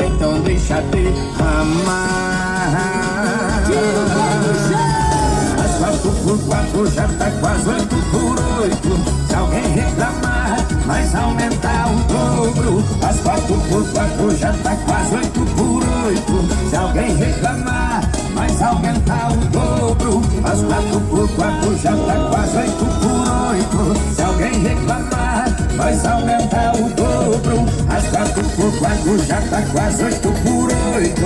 então deixa de amar. As 4x4 já tá quase 8x8. Se alguém reclamar, mas aumentar o dobro. As 4x4 já tá quase 8x8. Se alguém reclamar, mas aumentar o dobro. As 4x4 já tá quase 8x8. Se alguém reclamar, mas aumentar o dobro. As 4x4 já tá quase 8x8.